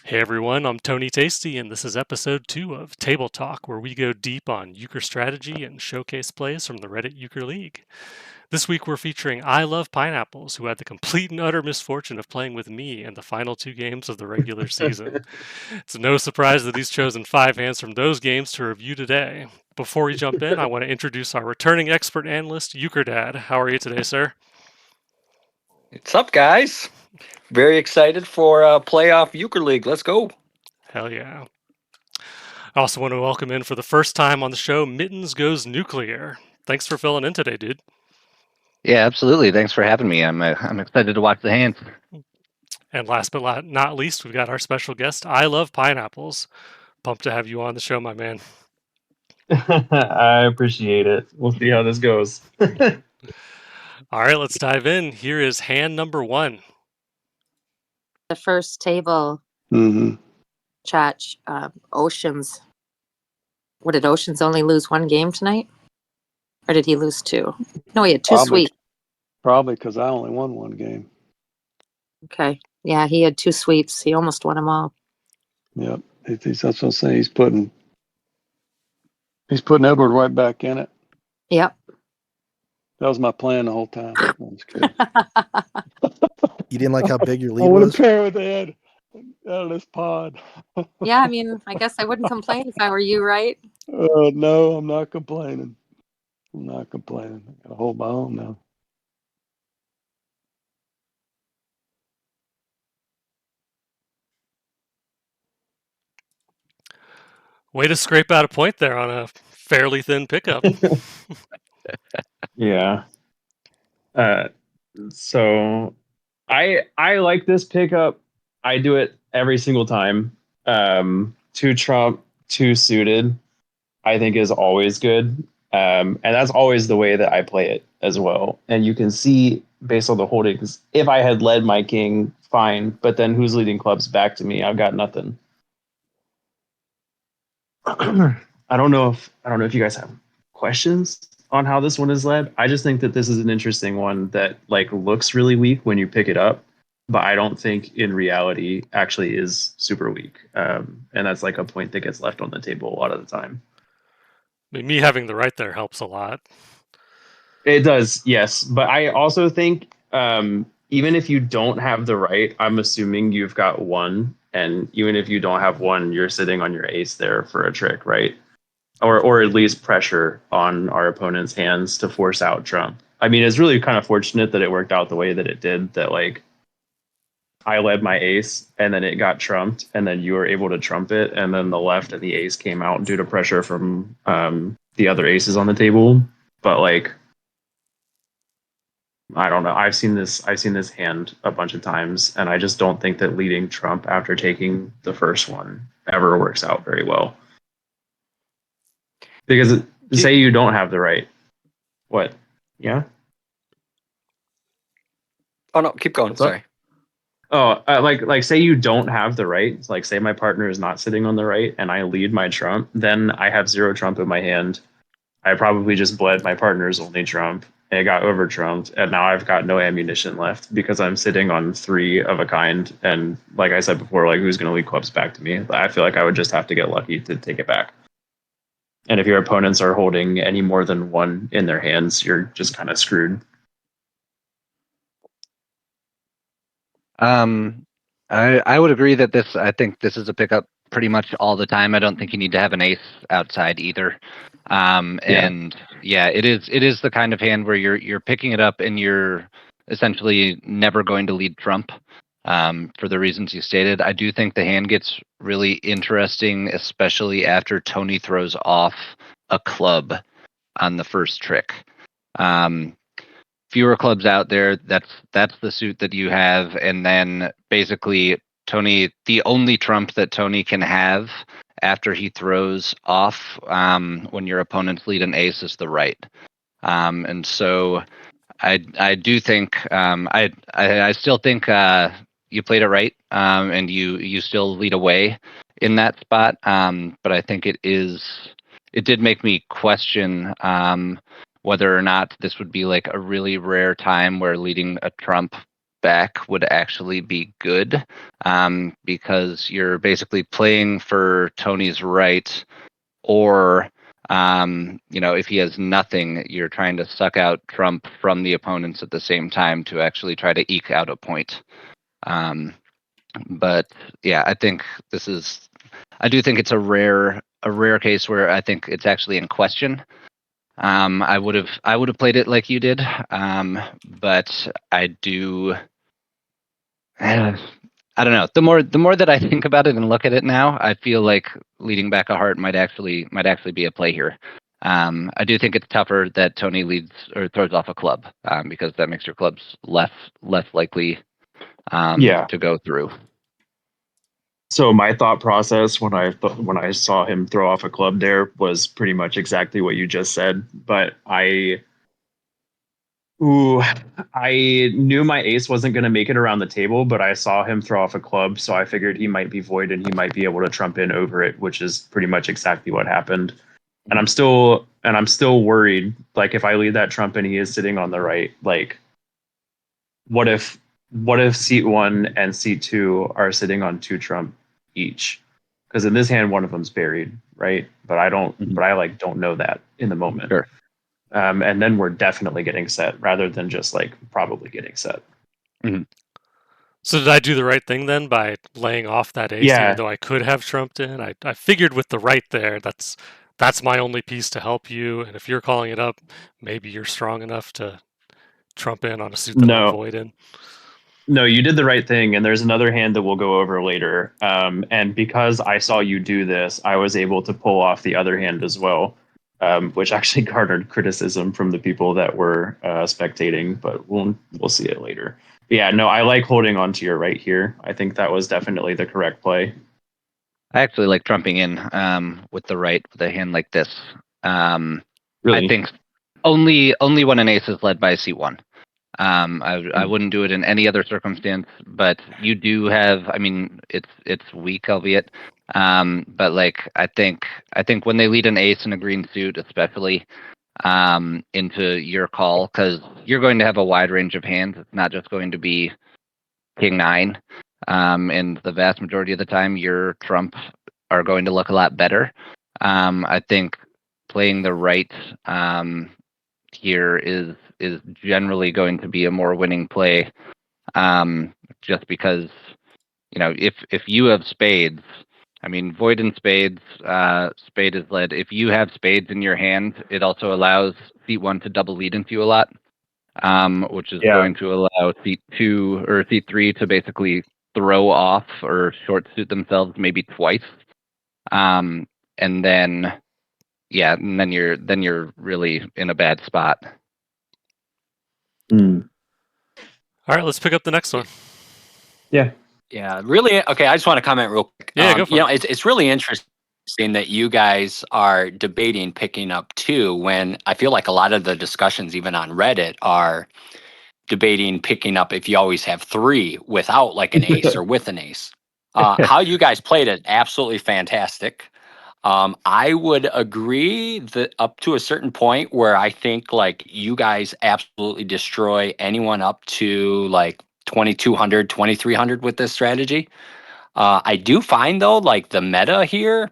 Hey everyone, I'm Tony Tasty, and this is episode 2 of Table Talk, where we go deep on euchre strategy and showcase plays from the Reddit Euchre League. This week we're featuring I Love Pineapples, who had the complete and utter misfortune of playing with me in the final 2 games of the regular season. It's no surprise that he's chosen 5 hands from those games to review today. Before we jump in, I want to introduce our returning expert analyst, Euchre Dad. How are you today, sir? What's up, guys? Very excited for playoff Euchre League. Let's go. Hell yeah. I also want to welcome in for the first time on the show, Mittens Goes Nuclear. Thanks for filling in today, dude. Yeah, absolutely. Thanks for having me. I'm excited to watch the hands. And last but not least, we've got our special guest, I Love Pineapples. Pumped to have you on the show, my man. I appreciate it. We'll see how this goes. All right, let's dive in. Here is hand number 1. The first table chat, Oceans. What did Oceans only lose 1 game tonight? Or did he lose 2? No, he had 2 sweeps. Probably because I only won 1 game. Okay. Yeah, he had 2 sweeps. He almost won them all. Yep. That's what I'm saying. He's putting Edward right back in it. Yep. That was my plan the whole time. I'm just kidding. You didn't like how big your I lead want was? to pair with Ed out of this pod. Yeah, I mean, I guess I wouldn't complain if I were you, right? No, I'm not complaining. I gotta hold my own now. Way to scrape out a point there on a fairly thin pickup. Yeah. So I like this pickup. I do it every single time. 2 trump, 2 suited, I think is always good. And that's always the way that I play it as well. And you can see based on the holdings, if I had led my king, fine. But then who's leading clubs back to me? I've got nothing. I don't know if you guys have questions on how this one is led. I just think that this is an interesting one that like looks really weak when you pick it up, but I don't think in reality actually is super weak. And that's like a point that gets left on the table a lot of the time. I mean, me having the right there helps a lot. It does, yes. But I also think even if you don't have the right, I'm assuming you've got 1. And even if you don't have 1, you're sitting on your ace there for a trick, right? Or at least pressure on our opponent's hands to force out trump. I mean, it's really kind of fortunate that it worked out the way that it did, that like I led my ace and then it got trumped and then you were able to trump it and then the left and the ace came out due to pressure from the other aces on the table. But like, I don't know. I've seen this hand a bunch of times and I just don't think that leading trump after taking the first one ever works out very well. Because say you don't have the right. What? Yeah? Oh, no, keep going. Sorry. Oh, like say you don't have the right. Like say my partner is not sitting on the right and I lead my trump, then I have 0 trump in my hand. I probably just bled my partner's only trump. It got over trumped, and now I've got no ammunition left because I'm sitting on 3 of a kind. And like I said before, like who's going to lead clubs back to me? I feel like I would just have to get lucky to take it back. And if your opponents are holding any more than 1 in their hands, you're just kind of screwed. I would agree that I think this is a pickup pretty much all the time. I don't think you need to have an ace outside either. And yeah, it is the kind of hand where you're picking it up and you're essentially never going to lead trump. For the reasons you stated, I do think the hand gets really interesting, especially after Tony throws off a club on the first trick. Fewer clubs out there. That's the suit that you have, and then basically Tony, the only trump that Tony can have after he throws off when your opponents lead an ace is the right. And so I do think I still think you played it right, and you still lead away in that spot. But I think it did make me question whether or not this would be like a really rare time where leading a trump back would actually be good, because you're basically playing for Tony's right, or if he has nothing, you're trying to suck out Trump from the opponents at the same time to actually try to eke out a point. But yeah, I think I do think it's a rare case where I think it's actually in question. I would have played it like you did, but I do. I don't know. The more that I think about it and look at it now, I feel like leading back a heart might actually be a play here. I do think it's tougher that Tony leads or throws off a club, because that makes your clubs less likely Yeah. to go through. So my thought process when I saw him throw off a club there was pretty much exactly what you just said. But I knew my ace wasn't going to make it around the table, but I saw him throw off a club, so I figured he might be void and he might be able to trump in over it, which is pretty much exactly what happened. And I'm still worried. Like, if I lead that trump and he is sitting on the right, like, what if seat 1 and seat 2 are sitting on 2 trump each? Because in this hand, one of them's buried, right? But I don't. Mhm. But I don't know that in the moment. Sure. And then we're definitely getting set rather than just like probably getting set. Mm-hmm. So did I do the right thing then by laying off that ace, even Yeah. though I could have trumped in? I figured with the right there, that's my only piece to help you. And if you're calling it up, maybe you're strong enough to trump in on a suit that I'm No, void in. no, you did the right thing. And there's another hand that we'll go over later. And because I saw you do this, I was able to pull off the other hand as well, which actually garnered criticism from the people that were spectating. But we'll see it later. But yeah, no, I like holding on to your right here. I think that was definitely the correct play. I actually like trumping in with the right with a hand like this. Really? I think only when an ace is led by C1. I wouldn't do it in any other circumstance, but you do have. I mean, it's weak, albeit. But like I think when they lead an ace in a green suit, especially into your call, because you're going to have a wide range of hands. It's not just going to be King 9. And the vast majority of the time, your trumps are going to look a lot better. I think playing the right here is generally going to be a more winning play, just because if you have spades, I mean void and spades, spade is led. If you have spades in your hand, it also allows seat 1 to double lead into you a lot, which is going to allow seat 2 or seat 3 to basically throw off or short suit themselves maybe twice, and then you're really in a bad spot. All right, let's pick up the next one. Yeah. Yeah, really. Okay, I just want to comment real quick. Yeah, go for it. It's really interesting that you guys are debating picking up 2 when I feel like a lot of the discussions, even on Reddit, are debating picking up if you always have 3 without like an ace or with an ace. How you guys played it, absolutely fantastic. I would agree that up to a certain point where I think like you guys absolutely destroy anyone up to like 2200, 2300 with this strategy. I do find though, like the meta here,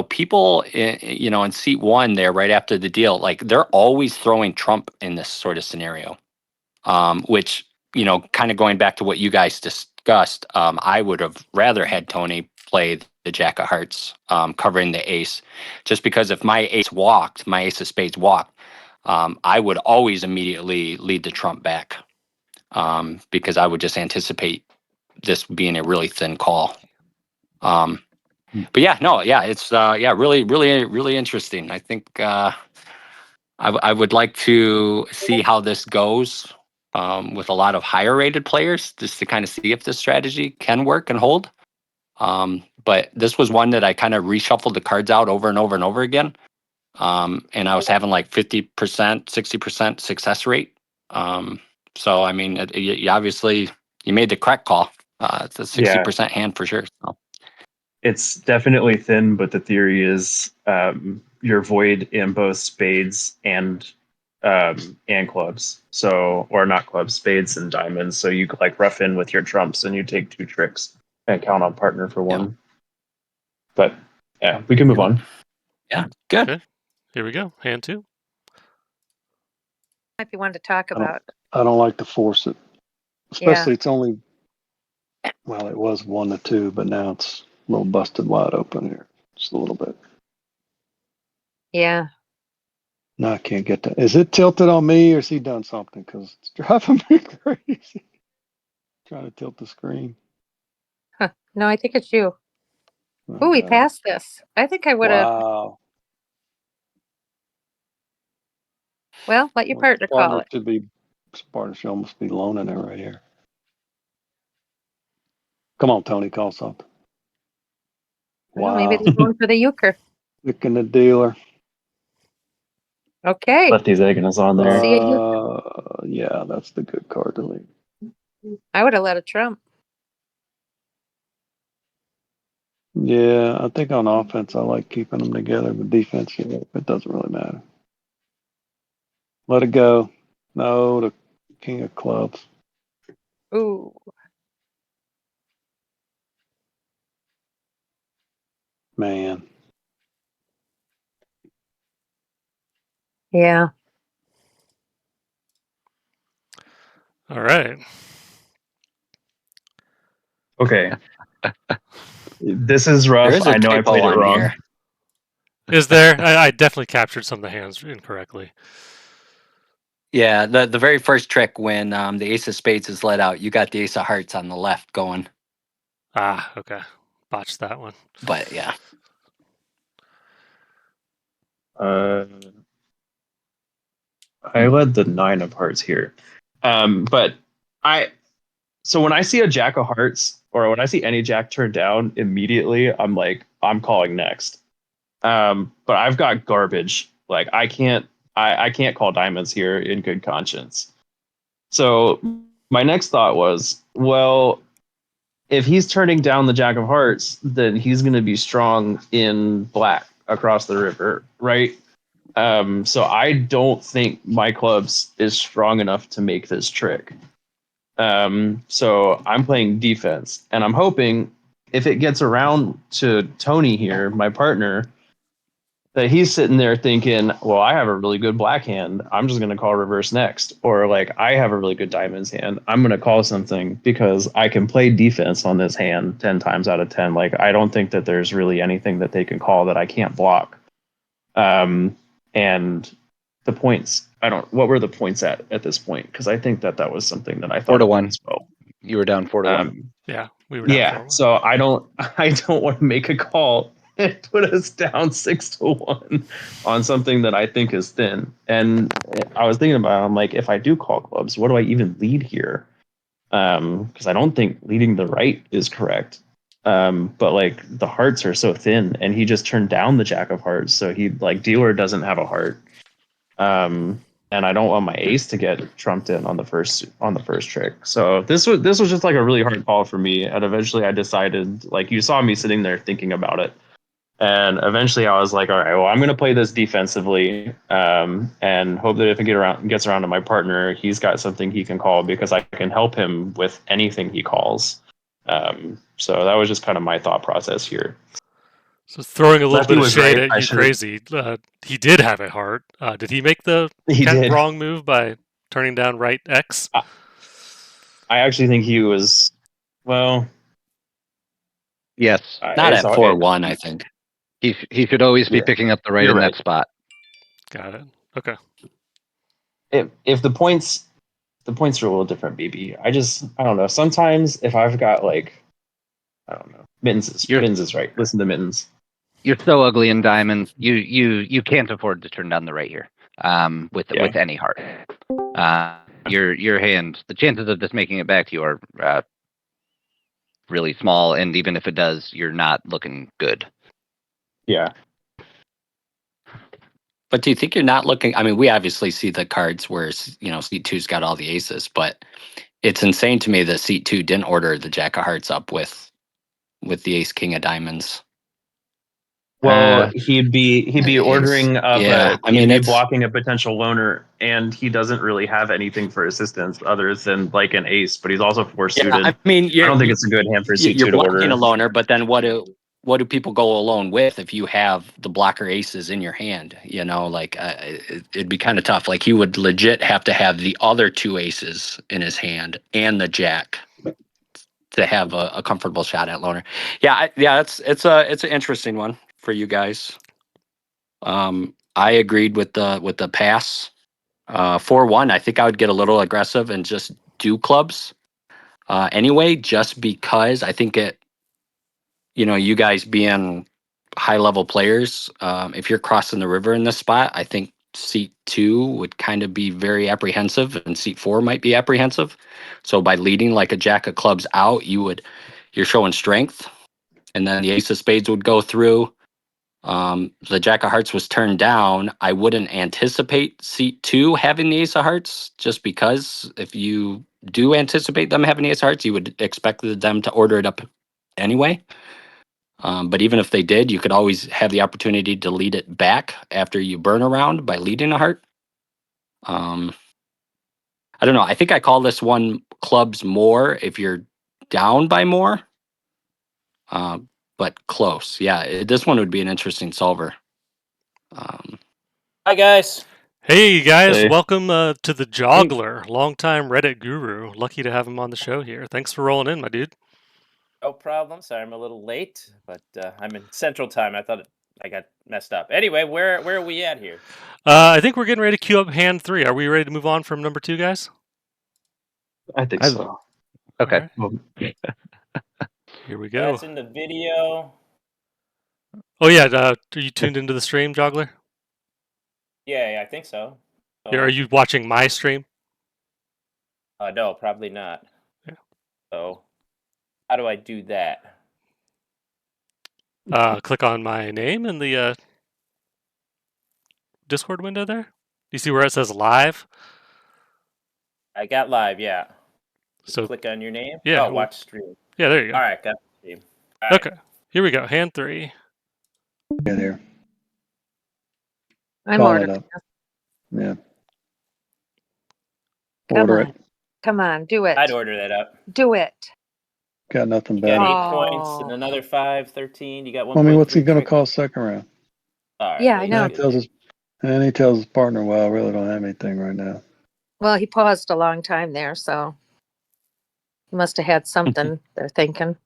people, in seat 1 there right after the deal, like they're always throwing Trump in this sort of scenario, which, kind of going back to what you guys discussed, I would have rather had Tony play the Jack of Hearts, covering the ace, just because if my ace of spades walked, I would always immediately lead the Trump back, because I would just anticipate this being a really thin call. But yeah, no, yeah, it's really, really, really interesting. I think I would like to see how this goes, with a lot of higher rated players, just to kind of see if this strategy can work and hold. But this was one that I kind of reshuffled the cards out over and over and over again. And I was having like 50%, 60% success rate. So, I mean, you obviously, you made the correct call. It's a 60% hand for sure. So. It's definitely thin, but the theory is you're void in both spades and and clubs. So, or not clubs, spades and diamonds. So you could like rough in with your trumps and you take 2 tricks and count on partner for 1. But yeah, we can move on. Yeah, good. Okay. Here we go. Hand 2. Might be one to talk about. I don't like to force it, Yeah. especially it's only. Well, it was 1-2, but now it's a little busted wide open here, just a little bit. Yeah. No, I can't get that. Is it tilted on me or has he done something? Because it's driving me crazy. Trying to tilt the screen. Huh. No, I think it's you. Oh, Ooh, we God. passed this. I think I would have. Wow. Well, let your Well, partner call it. partner should almost be loaning it right here. Come on, Tony, call something. Well, maybe Wow. they're going for the euchre. Picking the dealer. Okay. Lefty's egging us on there. See you. Yeah, that's the good card to leave. I would have let a trump. Yeah, I think on offense, I like keeping them together, but defense, yeah, it doesn't really matter. Let it go. No, the king of clubs. Ooh. Man. Yeah. All right. Okay. This is There rough. is a I know I typo played it on wrong. here. Is there? I definitely captured some of the hands incorrectly. Yeah, the very first trick when the ace of spades is let out, you got the ace of hearts on the left going. Ah, okay. Botched that one. But yeah, Uh, I led the 9 of hearts here. But so when I see a jack of hearts or when I see any jack turned down, immediately I'm like, I'm calling next. But I've got garbage. Like I can't call diamonds here in good conscience. So my next thought was, well, if he's turning down the jack of hearts, then he's going to be strong in black across the river, right? So I don't think my clubs is strong enough to make this trick. So I'm playing defense, and I'm hoping if it gets around to Tony here, my partner, that he's sitting there thinking, well, I have a really good black hand. I'm just going to call reverse next. Or like, I have a really good diamonds hand. I'm going to call something because I can play defense on this hand 10 times out of 10. Like, I don't think that there's really anything that they can call that I can't block. And the points, what were the points at this point? Because I think that was something that I thought 4-1. as well. You were down 4-1. Yeah, we were down Yeah, 4-1. so I don't want to make a call and put us down 6-1 on something that I think is thin. And I was thinking about it, I'm like, if I do call clubs, what do I even lead here? Because I don't think leading the right is correct. But like the hearts are so thin, and he just turned down the jack of hearts, so he like dealer doesn't have a heart. And I don't want my ace to get trumped in on the first trick. So this was just like a really hard call for me. And eventually I decided, like you saw me sitting there thinking about it. And eventually I was like, all right, well, I'm gonna play this defensively, and hope that if it gets around to my partner, he's got something he can call because I can help him with anything he calls. So that was just kind of my thought process here. So throwing a little Lefty bit of was shade right. at I you, should have. crazy. He did have a heart. Did he make the He did. wrong move by turning down right X? I actually think he was. Well, Yes. not at 4-1, I think. He should always be Yeah, picking up the right you're in right. that spot. Got it. Okay. If the points are a little different, BB. I don't know. Sometimes if I've got like, I don't know, Mittens is right. Listen to Mittens. You're so ugly in diamonds. You can't afford to turn down the right here. With any heart. Your hand. The chances of this making it back to you are really small, and even if it does, you're not looking good. Yeah. But do you think you're not looking? I mean, we obviously see the cards where seat two's got all the aces, but it's insane to me that seat two didn't order the jack of hearts up with the ace king of diamonds. Well, he'd be ordering up Yeah, I he'd mean, be it's blocking a potential loner, and he doesn't really have anything for assistance other than like an ace, but he's also four yeah. suited. I mean, I don't think it's a good hand for you're C2 to blocking order. a loner, but then what do people go alone with if you have the blocker aces in your hand? You know, like it'd be kind of tough. Like he would legit have to have the other two aces in his hand and the jack to have a comfortable shot at loner. Yeah, it's an interesting one for you guys. I agreed with the pass. 4-1, I think I would get a little aggressive and just do clubs anyway, just because I think you guys being high level players, if you're crossing the river in this spot, I think seat 2 would kind of be very apprehensive and seat 4 might be apprehensive. So by leading like a jack of clubs out, you're showing strength, and then the ace of spades would go through. The jack of hearts was turned down. I wouldn't anticipate seat 2 having the ace of hearts, just because if you do anticipate them having the ace of hearts, you would expect them to order it up anyway. But even if they did, you could always have the opportunity to lead it back after you burn around by leading a heart. I don't know. I think I call this one clubs more if you're down by more, but close. Yeah, this one would be an interesting solver. Hi, guys. Hey guys, Hey. welcome to the Joggler, longtime Reddit guru. Lucky to have him on the show here. Thanks for rolling in, my dude. No problem. Sorry, I'm a little late, but I'm in Central Time. I thought I got messed up. Anyway, where are we at here? I think we're getting ready to queue up hand 3. Are we ready to move on from number 2, guys? I think so. Okay. All right, here we go. That's in the video. Oh yeah, are you tuned into the stream, Joggler? Yeah, I think so. Yeah, are you watching my stream? No, probably not. Yeah. So, how do I do that? Click on my name in the Discord window there. Do you see where it says live? I got live. Yeah. So Click on your name. yeah, Oh, watch stream. yeah, there you go. All right, got the stream. All right. Okay, here we go. Hand 3. Get here. I'm Calling it ordering. up. Yeah. Come Order on. it. Come on, do it. I'd order that up. Do it. Got nothing You got better. 8 points and another 5, 13. You got 1. I mean, what's he going to call second round? All right, Yeah, I know. And he tells his partner, well, I really don't have anything right now. Well, he paused a long time there, so he must have had something they're thinking.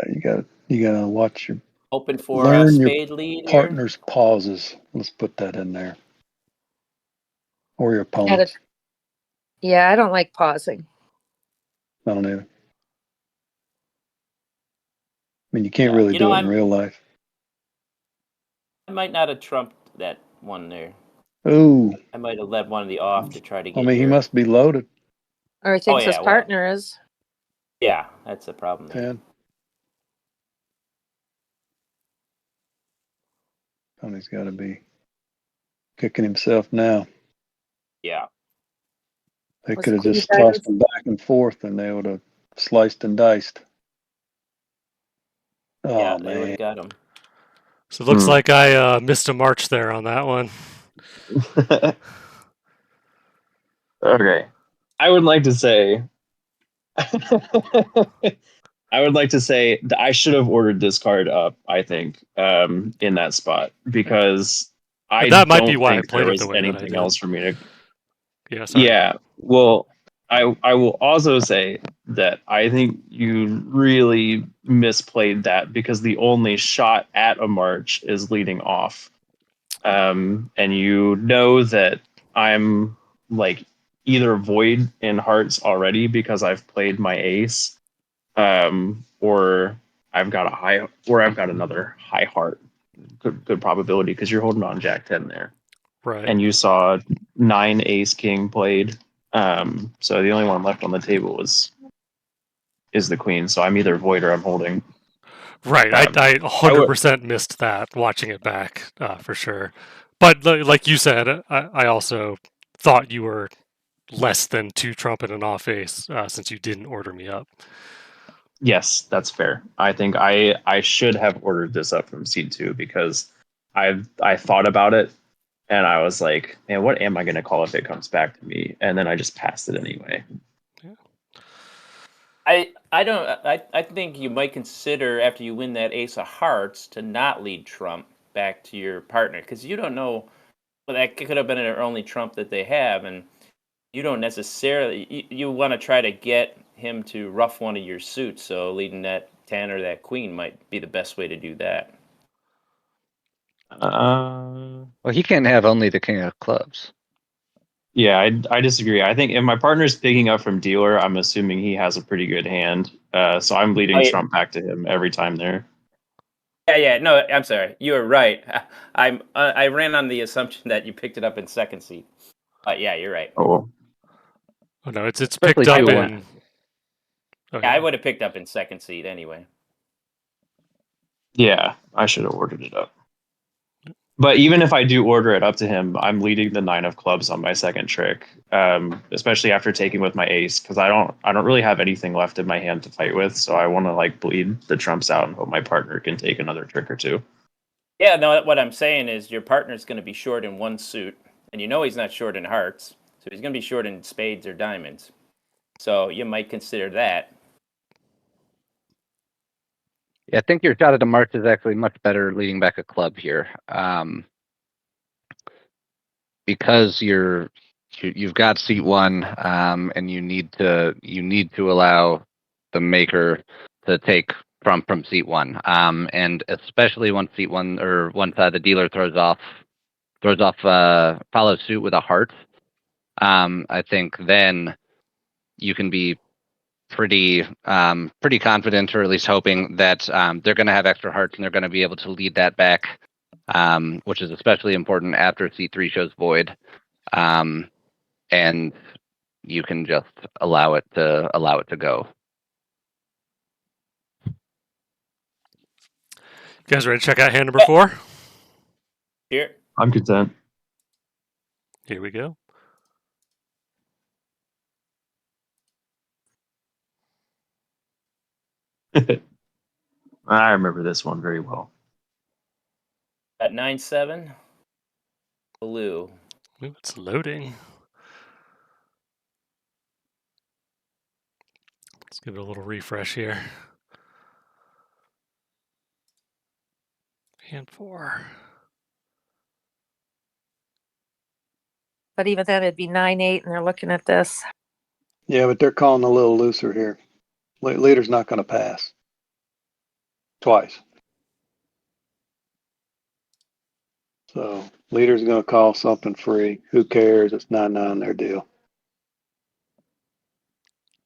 You gotta watch your Open for learn your spade lead here. partner's pauses. Let's put that in there. Or your opponent's. Yeah, I don't like pausing. I don't either. I mean, you can't really do it in real life. I might not have trumped that one there. Ooh. I might have led one of the off to try to get. I mean, he must be loaded. Or he thinks his partner is. Yeah, that's the problem. 10. Tony's got to be kicking himself now. Yeah. They could have just tossed them back and forth, and they would have sliced and diced. Oh, yeah, man. they would have got him. So it looks like I missed a march there on that one. Okay. I would like to say I should have ordered this card up, I think, in that spot, because that might be don't why I think played there it the was way that I anything did. else for me to. Yeah, sorry. Yeah. Well, I will also say that I think you really misplayed that, because the only shot at a march is leading off. And you know that I'm like either void in hearts already because I've played my ace, or I've got another high heart. Good probability, because you're holding on Jack 10 there. Right. And you saw 9 ace king played. So the only one left on the table is the queen. So I'm either void or I'm holding. Right. I 100% missed that watching it back, for sure. But like you said, I also thought you were less than 2 trump and an off ace, since you didn't order me up. Yes, that's fair. I think I should have ordered this up from seed 2 because I thought about it and I was like, man, what am I going to call if it comes back to me? And then I just passed it anyway. I think you might consider after you win that ace of hearts to not lead trump back to your partner because you don't know. Well, that could have been their only trump that they have, and you don't necessarily. You want to try to get him to rough one of your suits, so leading that 10 or that queen might be the best way to do that. Well, he can't have only the king of clubs. Yeah, I disagree. I think if my partner's picking up from dealer, I'm assuming he has a pretty good hand. So I'm leading trump back to him every time there. Yeah. No, I'm sorry. You were right. I ran on the assumption that you picked it up in second seat. Yeah, you're right. Oh, Oh no, it's Especially picked up too, in. Oh, Yeah, I would have picked up in second seat anyway. yeah, I should have ordered it up. But even if I do order it up to him, I'm leading the 9 of clubs on my second trick, especially after taking with my ace because I don't really have anything left in my hand to fight with. So I want to like bleed the trumps out and hope my partner can take another trick or two. Yeah, no, what I'm saying is your partner's going to be short in one suit, and you know he's not short in hearts, so he's going to be short in spades or diamonds. So you might consider that. Yeah, I think your shot at a march is actually much better leading back a club here, because you've got seat 1, and you need to allow the maker to take from seat 1, and especially once seat 1 or once the dealer throws off follow suit with a heart. I think then you can be pretty confident, or at least hoping that they're going to have extra hearts and they're going to be able to lead that back, which is especially important after C3 shows void, and you can just allow it to go. You guys ready to check out hand number 4? Here. I'm content. Here we go. I remember this one very well. At 9-7, blue. Ooh, it's loading. Let's give it a little refresh here. Hand 4. But even then, it'd be 9-8, and they're looking at this. Yeah, but they're calling a little looser here. Leader's not going to pass twice. So leader's going to call something free. Who cares? It's 9-9 their deal.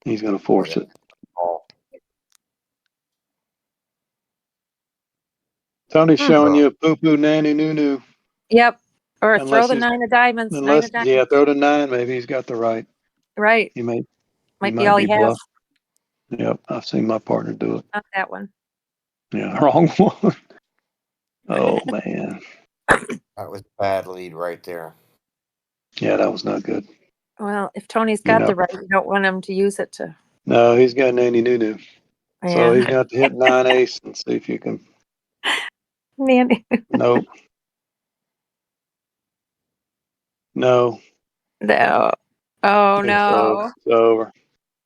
He's going to force it. Tony's showing you a poo-poo nanny noo-noo. Yep. Or Unless throw the he's- 9 of diamonds. Unless, 9 of diamonds. yeah, throw the 9. Maybe he's got the right. Right. He might be all he has. bluff. Yep, I've seen my partner do it. Not that one. Yeah, wrong one. Oh man. That was a bad lead right there. Yeah, that was not good. Well, if Tony's got the right, you don't want him to use it to. No, he's got nanny noo-noo. Yeah. So he's got to hit 9 ace and see if you can. Nanny. Nope. No. No. Oh no. It's over.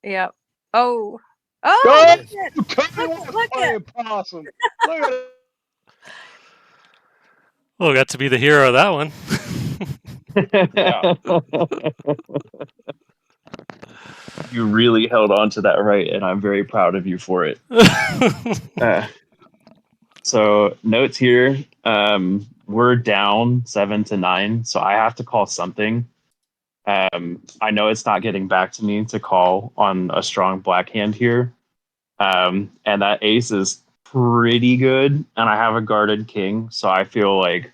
Yep. Oh. Oh, look at it. Tony was playing possum. Look at it. Well, got to be the hero of that one. You really held on to that right, and I'm very proud of you for it. So notes here, we're down 7-9, so I have to call something. I know it's not getting back to me to call on a strong black hand here, and that ace is pretty good, and I have a guarded king, so I feel like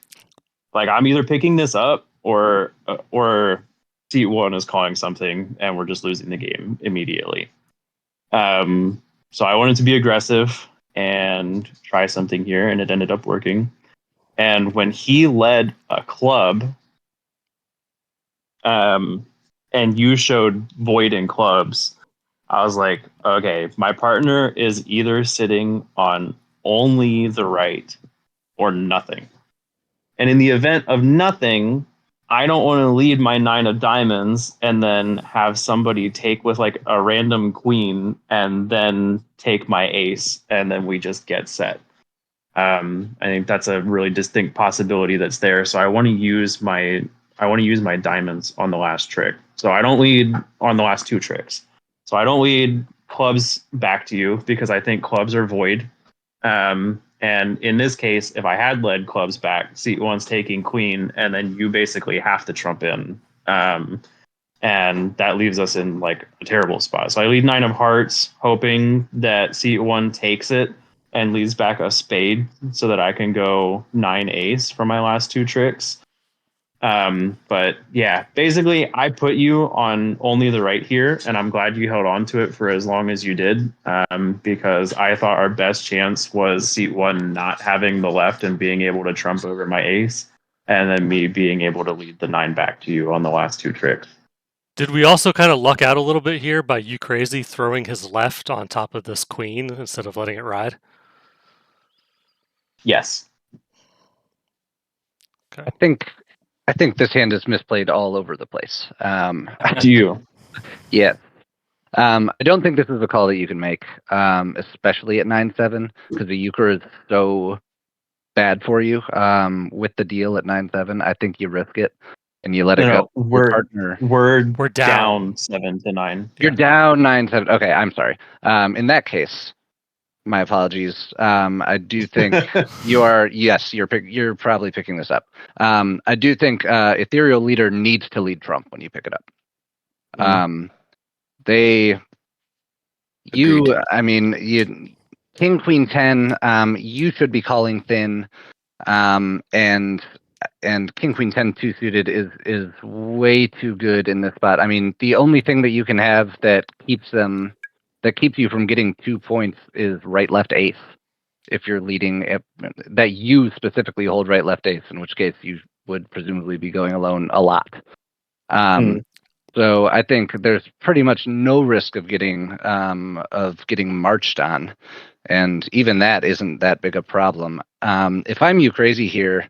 I'm either picking this up or seat 1 is calling something, and we're just losing the game immediately. So I wanted to be aggressive and try something here, and it ended up working. And when he led a club, and you showed void in clubs, I was like, okay, my partner is either sitting on only the right or nothing. And in the event of nothing, I don't want to lead my 9 of diamonds and then have somebody take with like a random queen and then take my ace and then we just get set. I think that's a really distinct possibility that's there. So I want to use my diamonds on the last trick. So I don't lead on the last 2 tricks. So I don't lead clubs back to you because I think clubs are void. And in this case, if I had led clubs back, seat one's taking queen, and then you basically have to trump in. And that leaves us in like a terrible spot. So I lead 9 of hearts, hoping that seat one takes it and leaves back a spade so that I can go 9 ace for my last 2 tricks. But yeah, basically I put you on only the right here, and I'm glad you held on to it for as long as you did, because I thought our best chance was seat one not having the left and being able to trump over my ace, and then me being able to lead the 9 back to you on the last 2 tricks. Did we also kind of luck out a little bit here by you crazy throwing his left on top of this queen instead of letting it ride? Yes. Okay. I think this hand is misplayed all over the place. Do you? Yeah. I don't think this is a call that you can make, especially at 9-7, because the euchre is so bad for you. With the deal at 9-7, I think you risk it and you let it go. No, Your partner. we're down. down 7 to 9. You're down 9-7. Okay, I'm sorry. In that case, my apologies. I do think you are. Yes, you're probably picking this up. I do think Ethereal Leader needs to lead Trump when you pick it up. They, you, Agreed. I mean, you, King Queen 10. You should be calling thin, and King Queen 10 2 suited is way too good in this spot. I mean, the only thing that you can have that keeps you from getting 2 points is right left ace. If you're leading, that you specifically hold right left ace, in which case you would presumably be going alone a lot. So I think there's pretty much no risk of getting marched on, and even that isn't that big a problem. If I'm you crazy here,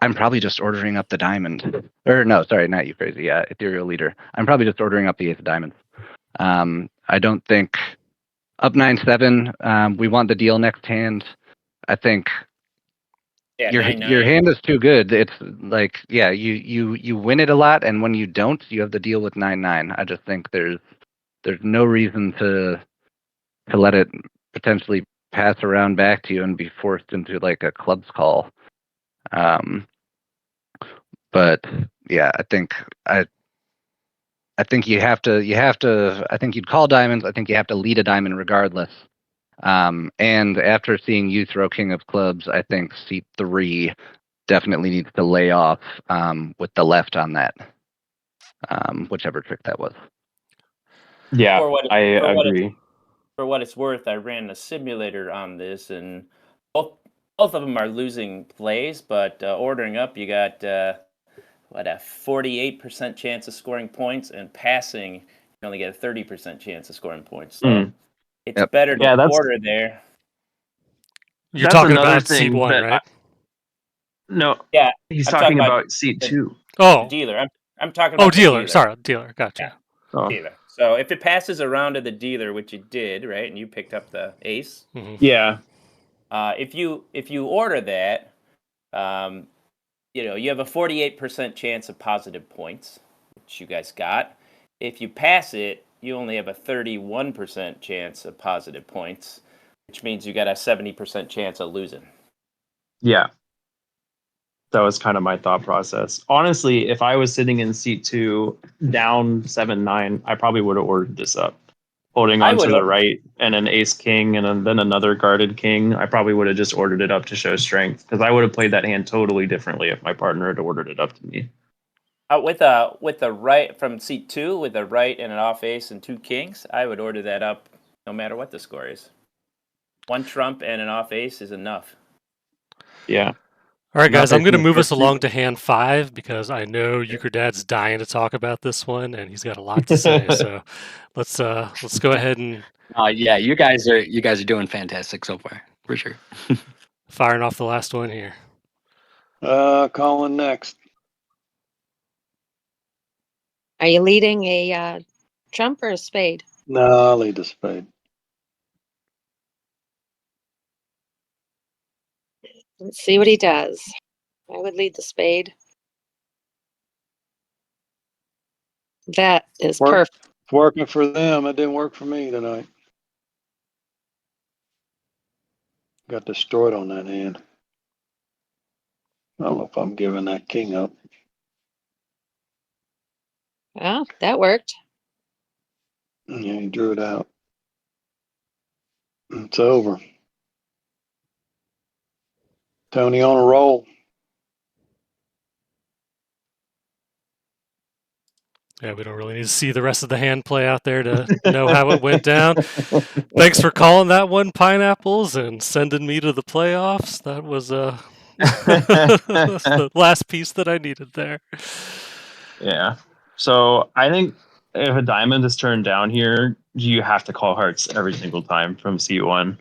I'm probably just ordering up the diamond. Or no, sorry, not you crazy. Yeah, Ethereal Leader. I'm probably just ordering up the ace of diamonds. I don't think up 9-7. We want the deal next hand. I think your 9-9. hand is too good. It's like, yeah, you win it a lot, and when you don't, you have the deal with 9-9. I just think there's no reason to let it potentially pass around back to you and be forced into like a clubs call. But yeah, I think you have to. I think you'd call diamonds. I think you have to lead a diamond regardless. And after seeing you throw King of Clubs, I think seat 3 definitely needs to lay off with the left on that, whichever trick that was. Yeah, I For agree. what it's worth, I ran a simulator on this, and both of them are losing plays. But ordering up, you got a 48% chance of scoring points, and passing, you only get a 30% chance of scoring points. So it's better to order there. You're talking about seat 1, right? No. Yeah, he's I'm talking about seat 2. The dealer. I'm talking about the dealer. dealer. Sorry, dealer. Gotcha. Yeah. Dealer. So if it passes around to the dealer, which it did, right, and you picked up the ace. Yeah. If you order that, you have a 48% chance of positive points, which you guys got. If you pass it, you only have a 31% chance of positive points, which means you got a 70% chance of losing. Yeah. That was kind of my thought process. Honestly, if I was sitting in seat 2 down 7-9, I probably would have ordered this up. Holding on to the right and an ace king and then another guarded king, I probably would have just ordered it up to show strength, because I would have played that hand totally differently if my partner had ordered it up to me. With a right from seat 2 with a right and an off ace and 2 kings, I would order that up no matter what the score is. 1 trump and an off ace is enough. Yeah. All right, guys, I'm going to Nothing move for us along to hand 5 because I know Euchre Dad's dying to talk about this one, and he's got a lot to say. So let's go ahead and Yeah, you guys are doing fantastic so far, for sure. firing off the last one here. Colin next. Are you leading a trump or a spade? No, I'll lead the spade. Let's see what he does. I would lead the spade. That is perfect. It's working for them. It didn't work for me tonight. Got destroyed on that hand. I don't know if I'm giving that king up. Well, that worked. Yeah, he drew it out. It's over. Tony on a roll. Yeah, we don't really need to see the rest of the hand play out there to know how it went down. Thanks for calling that one, Pineapples, and sending me to the playoffs. That was the last piece that I needed there. Yeah. So I think if a diamond is turned down here, you have to call hearts every single time from C1.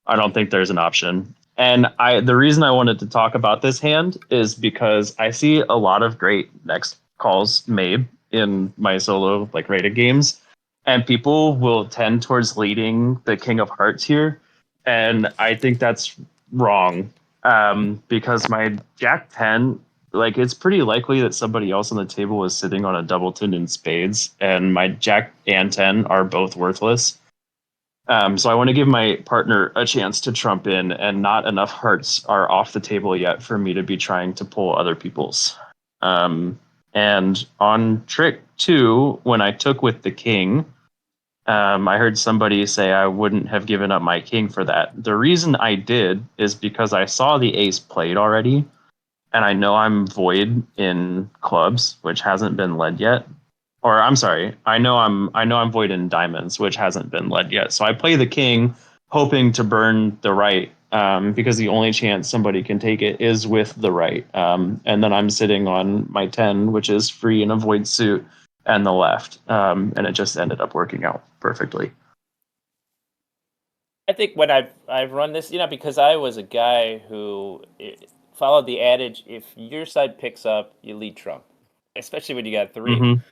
I don't think there's an option. And the reason I wanted to talk about this hand is because I see a lot of great next calls made in my solo like rated games, and people will tend towards leading the King of Hearts here, and I think that's wrong. Because my Jack 10, like it's pretty likely that somebody else on the table was sitting on a doubleton in spades, and my Jack and 10 are both worthless. So I want to give my partner a chance to trump in, and not enough hearts are off the table yet for me to be trying to pull other people's. And on trick 2, when I took with the king, I heard somebody say I wouldn't have given up my king for that. The reason I did is because I saw the ace played already, and I know I'm void in clubs, which hasn't been led yet. Or I'm sorry, I know I'm void in diamonds, which hasn't been led yet. So I play the king, hoping to burn the right, because the only chance somebody can take it is with the right. And then I'm sitting on my 10, which is free in a void suit, and the left, and it just ended up working out perfectly. I think when I've run this, because I was a guy who followed the adage: if your side picks up, you lead trump, especially when you got 3. Mm-hmm.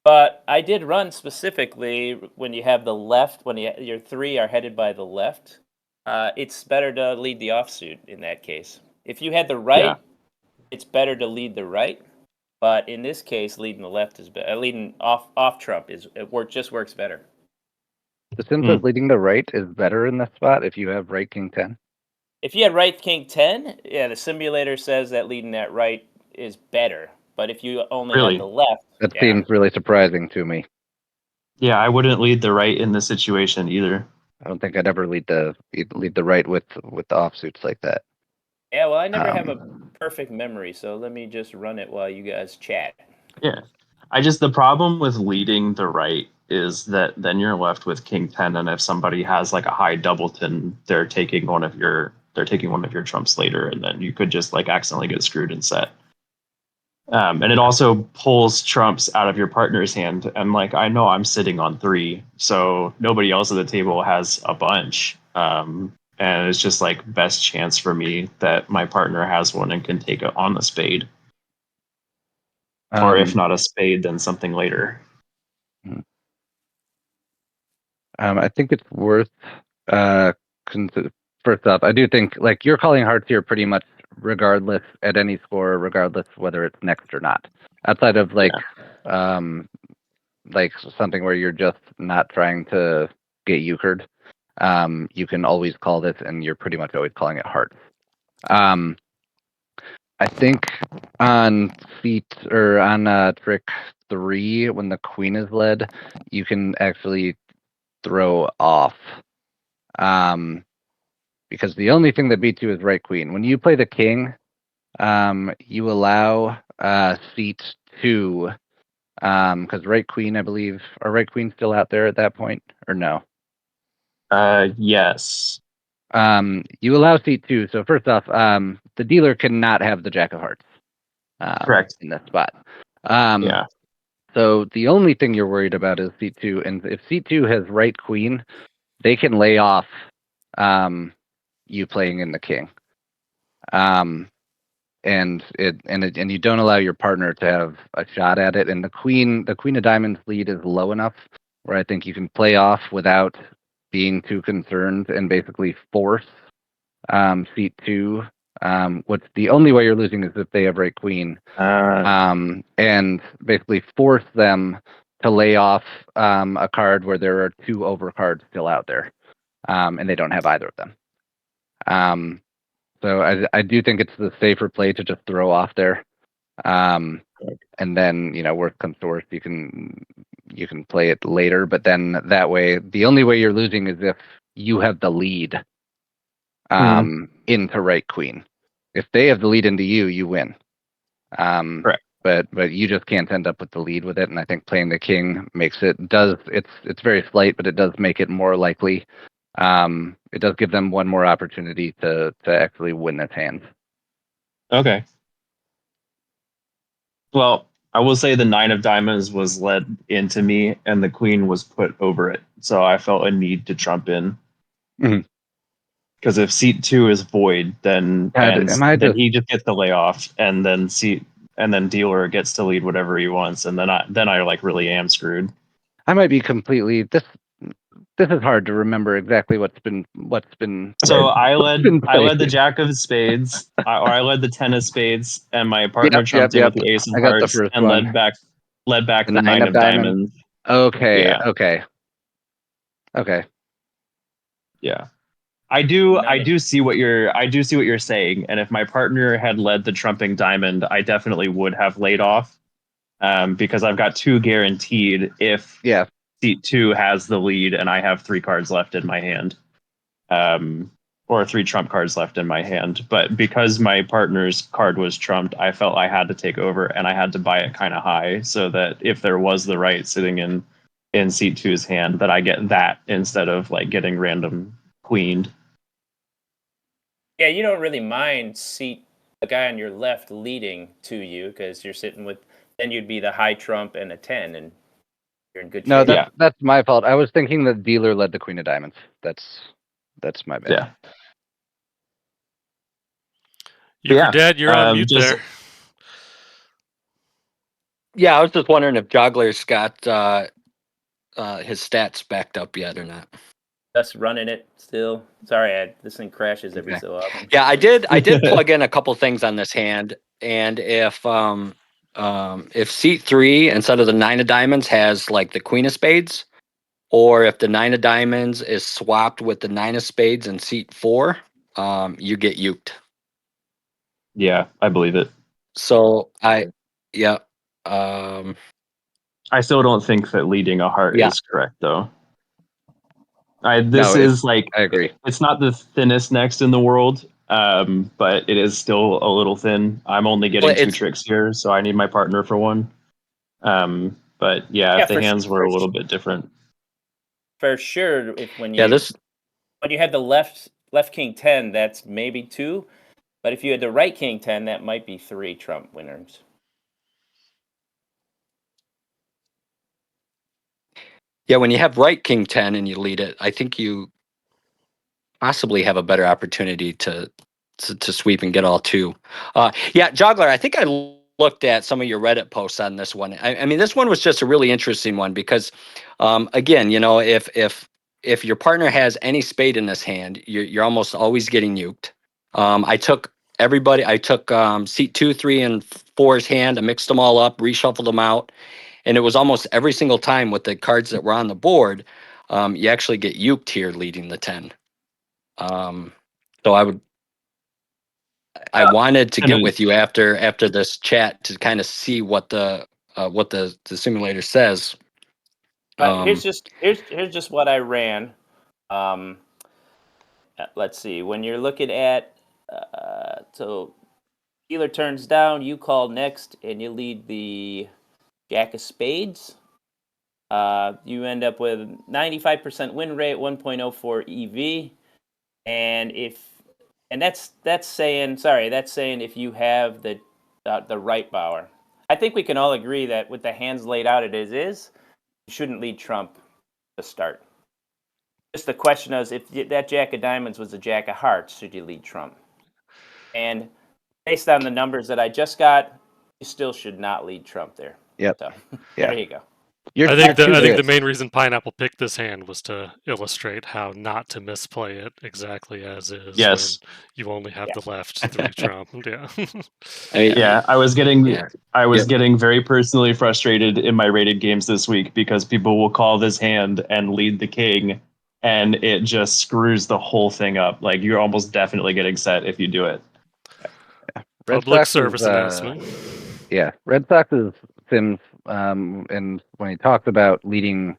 But I did run specifically when you have the left, when your 3 are headed by the left. It's better to lead the offsuit in that case. If you had the right, it's better to lead the right. But in this case, leading the left is better. Leading off trump just works better. The sense that leading the right is better in this spot if you have right king 10. If you had right king 10, yeah, the simulator says that leading that right is better. But if you only Really? had the left, That seems really surprising to me. Yeah, I wouldn't lead the right in this situation either. I don't think I'd ever lead the right with the offsuits like that. Yeah, well, I never have a perfect memory, so let me just run it while you guys chat. Yeah. The problem with leading the right is that then you're left with king 10, and if somebody has like a high doubleton, they're taking one of your trumps later, and then you could just like accidentally get screwed and set. And it also pulls trumps out of your partner's hand, and like I know I'm sitting on 3, so nobody else at the table has a bunch. And it's just like best chance for me that my partner has one and can take it on the spade. Or if not a spade, then something later. I think it's worth first off, I do think like you're calling hearts here pretty much regardless at any score, regardless whether it's next or not. Outside of like something where you're just not trying to get euchred, you can always call this, and you're pretty much always calling it hearts. I think on trick 3, when the queen is led, you can actually throw off. Because the only thing that beats you is right queen. When you play the king, you allow seat 2, because right queen, I believe, are right queen still out there at that point, or no? Yes. You allow seat 2. So first off, the dealer cannot have the Jack of Hearts. Correct. In this spot. Yeah. So the only thing you're worried about is seat 2, and if seat 2 has right queen, they can lay off you playing in the king. And you don't allow your partner to have a shot at it. And the queen of diamonds lead is low enough where I think you can play off without being too concerned and basically force seat 2. What's the only way you're losing is if they have right queen, and basically force them to lay off a card where there are 2 over cards still out there, and they don't have either of them. So I do think it's the safer play to just throw off there, and then worst comes to worst, you can play it later. But then that way, the only way you're losing is if you have the lead into right queen. If they have the lead into you, you win. Correct. But you just can't end up with the lead with it, and I think playing the king makes it's very slight, but it does make it more likely. It does give them one more opportunity to actually win this hand. Okay. Well, I will say the 9 of diamonds was led into me, and the queen was put over it, so I felt a need to trump in. Mhm. Because if seat 2 is void, then God, he just gets to lay off, and then dealer gets to lead whatever he wants, and then I like really am screwed. I might be completely this is hard to remember exactly what's been So I led played. the Jack of Spades, or I led the 10 of Spades, and my partner trumped in with the Ace of I got the Hearts, first and one. led back The the 9 of diamonds. Okay. Yeah. Okay. Yeah. I do see what you're saying, and if my partner had led the trumping diamond, I definitely would have laid off, because I've got 2 guaranteed if seat 2 has the lead and I have 3 cards left in my hand, or 3 trump cards left in my hand. But because my partner's card was trumped, I felt I had to take over, and I had to buy it kind of high so that if there was the right sitting in seat 2's hand, that I get that instead of like getting random queened. Yeah, you don't really mind the guy on your left leading to you because you're sitting with. Then you'd be the high trump and a 10, and you're in good shape. No, that's my fault. I was thinking the dealer led the queen of diamonds. That's my bad. Euchre Dad, you're on mute there. Yeah, I was just wondering if Joggler's got his stats backed up yet or not. Us running it still. Sorry, this thing crashes every so often. Yeah, I did plug in a couple things on this hand, and if seat 3 instead of the 9 of diamonds has like the queen of spades, or if the 9 of diamonds is swapped with the 9 of spades in seat 4, you get uked. Yeah, I believe it. So I still don't think that leading a heart is correct, though. I agree. It's not the thinnest next in the world, but it is still a little thin. I'm only getting 2 tricks here, so I need my partner for 1. But if the hands were a little bit different. For sure, when you had the left king 10, that's maybe 2. But if you had the right king 10, that might be 3 trump winners. Yeah, when you have right king 10 and you lead it, I think you possibly have a better opportunity to sweep and get all 2. Joggler, I think I looked at some of your Reddit posts on this one. I mean, this one was just a really interesting one because, again, if your partner has any spade in this hand, you're almost always getting uked. I took seat 2, 3, and 4's hand. I mixed them all up, reshuffled them out, and it was almost every single time with the cards that were on the board, you actually get uked here leading the 10. So I wanted to get with you after this chat to kind of see what the simulator says. Here's just what I ran. Let's see. When you're looking at so dealer turns down, you call next, and you lead the Jack of Spades. You end up with 95% win rate, 1.04 EV. And that's saying if you have the right bower. I think we can all agree that with the hands laid out you shouldn't lead trump to start. Just the question is, if that jack of diamonds was a jack of hearts, should you lead trump? And based on the numbers that I just got, you still should not lead trump there. Yep. So Yeah. there you go. I think the this. main reason Pineapple picked this hand was to illustrate how not to misplay it exactly as is Yes. when you only have the left 3 trump. Yeah. Yeah, I was getting Yeah. very personally frustrated in my rated games this week because people will call this hand and lead the king, and it just screws the whole thing up. Like, you're almost definitely getting set if you do it. Red Public Sox is, service announcement. Red Sox is Sims, and when he talks about leading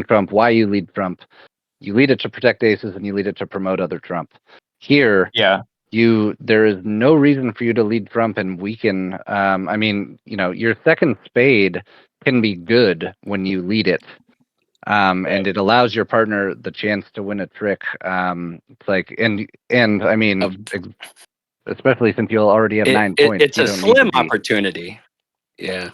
Trump, why you lead Trump, you lead it to protect aces and you lead it to promote other Trump. Here, Yeah. there is no reason for you to lead Trump and weaken. I mean, your second spade can be good when you lead it. And it allows your partner the chance to win a trick. It's like, and I mean, especially since you'll already have 9 points, It's you a don't need to slim be. opportunity. Yeah.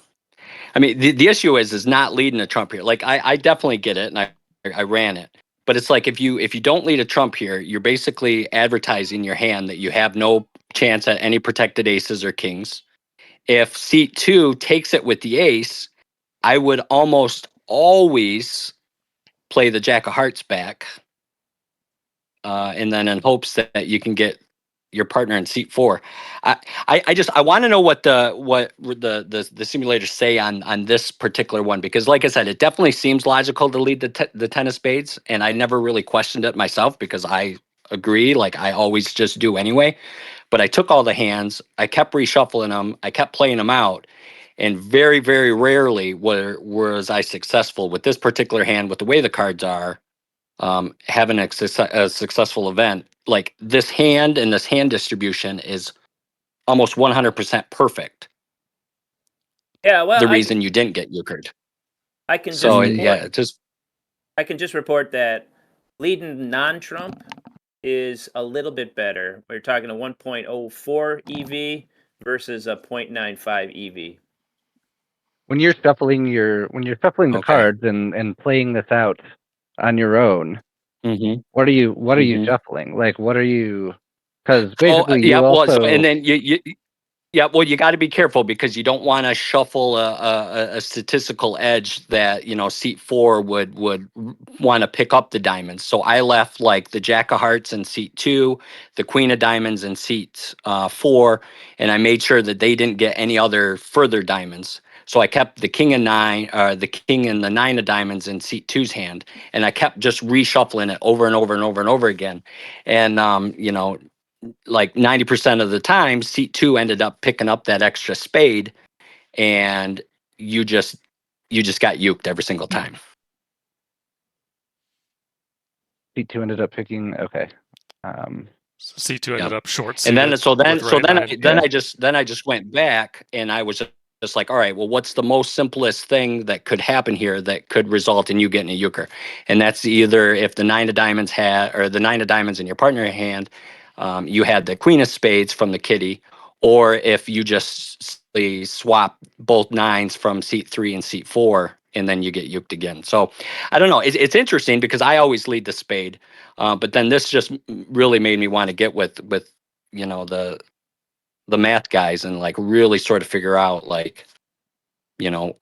I mean, the issue is not leading a Trump here. Like I definitely get it, and I ran it. But it's like if you don't lead a Trump here, you're basically advertising your hand that you have no chance at any protected aces or kings. If seat 2 takes it with the ace, I would almost always play the jack of hearts back, and then in hopes that you can get your partner in seat 4. I want to know what the simulators say on this particular one, because like I said, it definitely seems logical to lead the 10 of spades, and I never really questioned it myself because I agree, like I always just do anyway. But I took all the hands, I kept reshuffling them, I kept playing them out, and very, very rarely was I successful with this particular hand with the way the cards are. Having a successful event like this hand and this hand distribution is almost 100% perfect. Yeah, well, The reason you didn't get euchred. I can just So report. yeah, just I can just report that leading non-Trump is a little bit better. We're talking a 1.04 EV versus a 0.95 EV. When you're shuffling the okay. cards and playing this out on your own, Mm-hmm. what are you shuffling? Like, what are you? Because basically, Yeah. you Well, so, also. and then you yeah, well, you got to be careful because you don't want to shuffle a statistical edge that seat 4 would want to pick up the diamonds. So I left like the jack of hearts in seat 2, the queen of diamonds in seat 4, and I made sure that they didn't get any other further diamonds. So I kept the king and the king and the 9 of diamonds in seat 2's hand, and I kept just reshuffling it over and over and over and over again, and like 90% of the time, seat 2 ended up picking up that extra spade, and you just got uked every single time. Seat 2 ended up picking. Okay. C2 ended Yep. up short And then suited with right 9. I just went back and I was just like, all right, well, what's the most simplest thing that could happen here that could result in you getting a euchre? And that's either if the 9 of diamonds the 9 of diamonds in your partner hand, you had the queen of spades from the kitty, or if you just simply swap both 9s from seat 3 and seat 4, and then you get uked again. So I don't know. It's interesting because I always lead the spade. But then this just really made me want to get with the math guys and like really sort of figure out like you know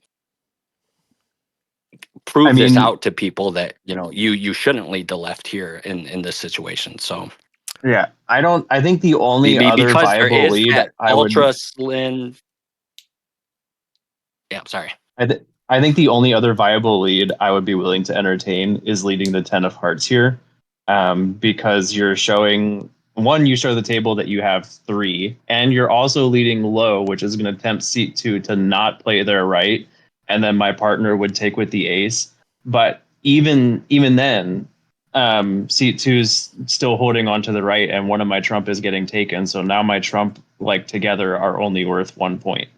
I prove this mean, out to people that you shouldn't lead the left here in this situation. So yeah, I think the only other because there viable is lead that I would ultra slim. Yeah, I'm sorry. I think the only other viable lead I would be willing to entertain is leading the 10 of hearts here, because you're showing one, you show the table that you have 3, and you're also leading low, which is going to tempt seat 2 to not play their right, and then my partner would take with the ace. But even then, seat 2's still holding on to the right, and one of my trump is getting taken. So now my trump, like, together are only worth 1 point.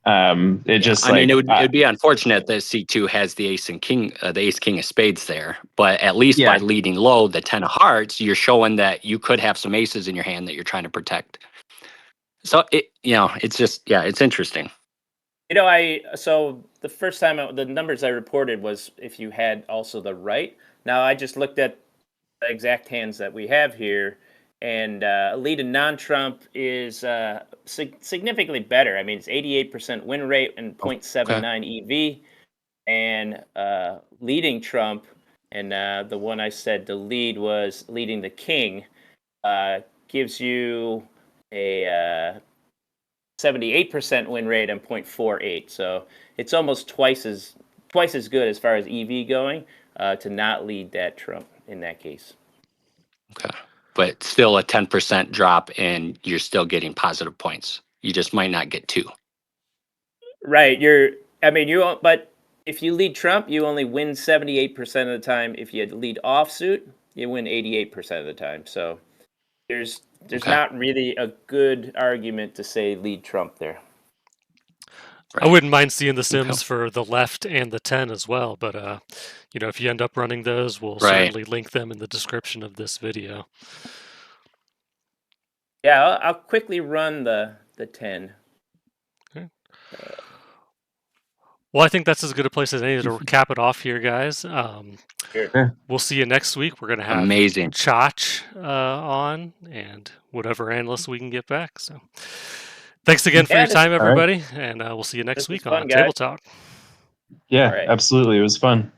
It just I mean, like it'd be unfortunate that C2 has the ace and king, the ace king of spades there. But at least by yeah. leading low, the 10 of hearts, you're showing that you could have some aces in your hand that you're trying to protect. So it's just it's interesting. So the first time the numbers I reported was if you had also the right. Now I just looked at the exact hands that we have here, and lead and non-Trump is significantly better. I mean, it's 88% win rate and 0.79 EV, and leading Trump, and the one I said the lead was leading the king, gives you a 78% win rate and 0.48. So it's almost twice as good as far as EV going to not lead that Trump in that case. Okay. But still a 10% drop, and you're still getting positive points. You just might not get 2. Right. But if you lead Trump, you only win 78% of the time. If you lead offsuit, you win 88% of the time. So there's not really a good argument to say lead Trump there. I wouldn't mind seeing the sims for the left and the 10 as well, but if you end up running those, we'll certainly link them in the description of this video. Yeah, I'll quickly run the 10. Okay. Well, I think that's as good a place as any to cap it off here, guys. We'll see you next week. We're going to have Chach on and whatever analysts we can get back. So thanks again for your time, everybody, and we'll see you next week on Table Talk. Yeah, absolutely. It was fun.